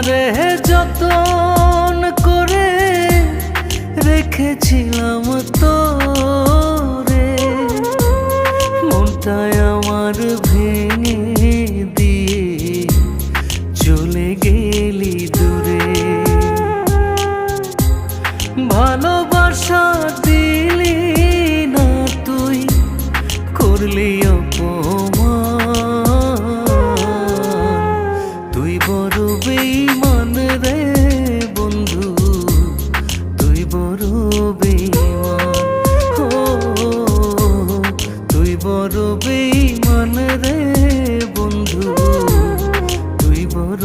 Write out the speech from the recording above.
তোমারে যতন করে রেখেছিলাম তোরে, মনটায় আমার ভেঙে দিয়ে চলে গেলি দূরে। ভালোবাসা দিলি না তুই, করলি অপমান। তুই বড় বেঈমান রে বন্ধু, তুই বড় বেঈমান। ও তুই বড় বেঈমান রে বন্ধু, তুই বড়